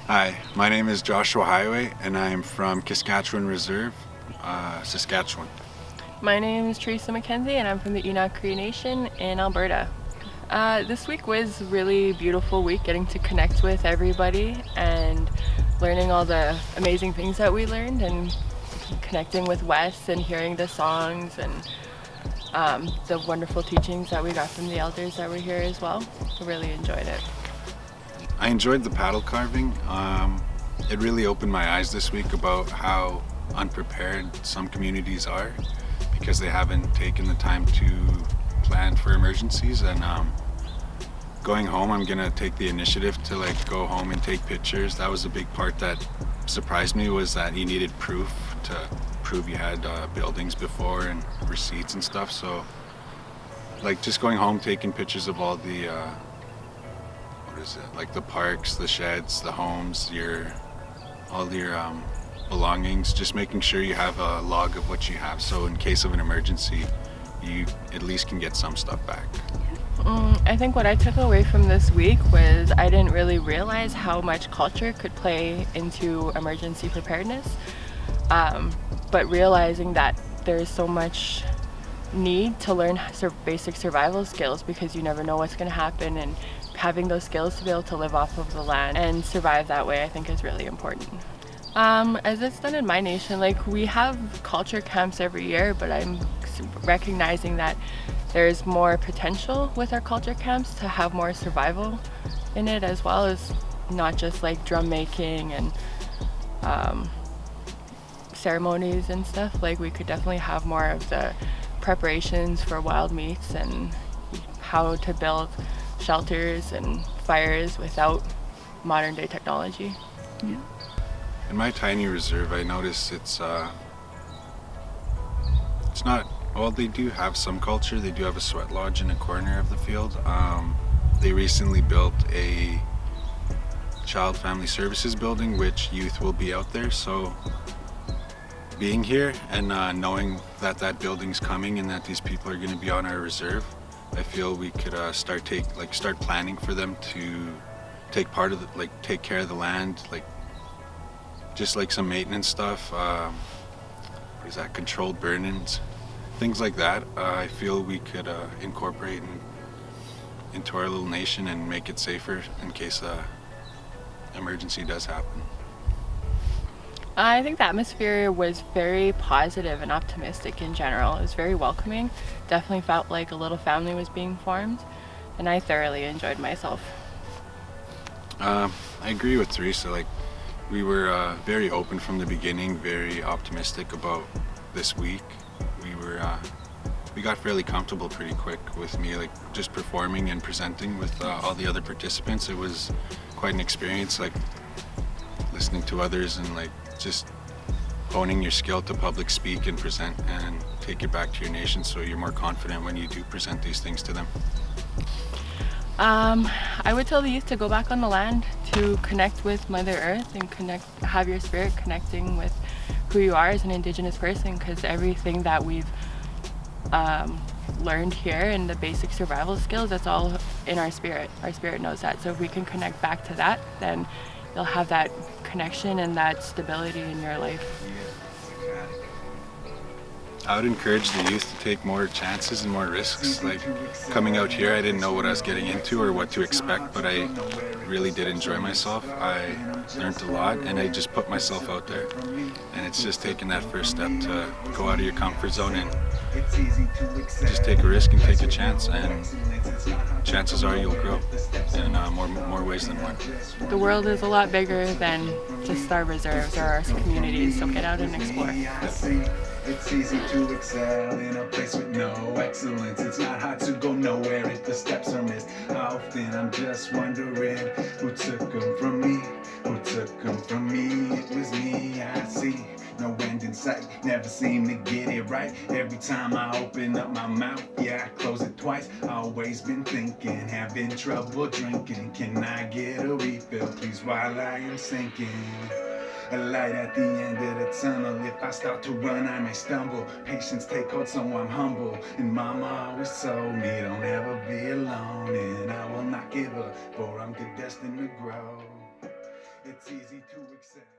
Hi, my name is Joshua Highway and I'm from Kiscaciwan Reserve, Saskatchewan. My name is Theresa Mackenzie and I'm from the Enoch Cree Nation in Alberta. This week was a really beautiful week, getting to connect with everybody and learning all the amazing things that we learned, and connecting with Wes and hearing the songs and the wonderful teachings that we got from the elders that were here as well. I really enjoyed it. I enjoyed the paddle carving. It really opened my eyes this week about how unprepared some communities are because they haven't taken the time to plan for emergencies. And going home, I'm gonna take the initiative to go home and take pictures. That was a big part that surprised me, was that you needed proof to prove you had buildings before and receipts and stuff. So just going home, taking pictures of all the the parks, the sheds, the homes, all your belongings, just making sure you have a log of what you have, so in case of an emergency you at least can get some stuff back. I think what I took away from this week was I didn't really realize how much culture could play into emergency preparedness, but realizing that there's so much need to learn basic survival skills because you never know what's going to happen, and having those skills to be able to live off of the land and survive that way, I think, is really important. As it's done in my nation, we have culture camps every year, but I'm recognizing that there's more potential with our culture camps to have more survival in it, as well as not just drum making and ceremonies and stuff. We could definitely have more of the preparations for wild meats and how to build shelters and fires without modern day technology. Yeah. In my tiny reserve, I notice it's not, well, they do have some culture. They do have a sweat lodge in a corner of the field. They recently built a child family services building, which youth will be out there. So being here and knowing that that building's coming and that these people are going to be on our reserve, I feel we could start planning for them to take part of the, take care of the land, just some maintenance stuff. What is that? Controlled burn-ins, things like that. I feel we could incorporate into our little nation and make it safer in case emergency does happen. I think the atmosphere was very positive and optimistic in general. It was very welcoming. Definitely felt like a little family was being formed, and I thoroughly enjoyed myself. I agree with Theresa. We were very open from the beginning, very optimistic about this week. We got fairly comfortable pretty quick with me, just performing and presenting with all the other participants. It was quite an experience, listening to others and just honing your skill to public speak and present and take it back to your nation, so you're more confident when you do present these things to them. I would tell the youth to go back on the land, to connect with Mother Earth and have your spirit connecting with who you are as an Indigenous person, because everything that we've learned here and the basic survival skills, that's all in our spirit. Our spirit knows that. So if we can connect back to that, then you'll have that connection and that stability in your life. I would encourage the youth to take more chances and more risks. Coming out here, I didn't know what I was getting into or what to expect, but I really did enjoy myself. I learned a lot and I just put myself out there. And it's just taking that first step to go out of your comfort zone and just take a risk and take a chance, and chances are you'll grow in more ways than one. The world is a lot bigger than just our reserves or our communities, so get out and explore. It's easy to excel in a place with no excellence. It's not hard to go nowhere if the steps are missed. Often I'm just wondering who took them from me. Who took them from me? It was me. I see no end in sight. Never seem to get it right. Every time I open up my mouth, yeah, I close it twice. Always been thinking, having trouble drinking. Can I get a refill, please, while I am sinking? A light at the end of the tunnel. If I start to run, I may stumble. Patience take hold, so I'm humble. And mama always told me, don't ever be alone. And I will not give up, for I'm destined to grow. It's easy to excel.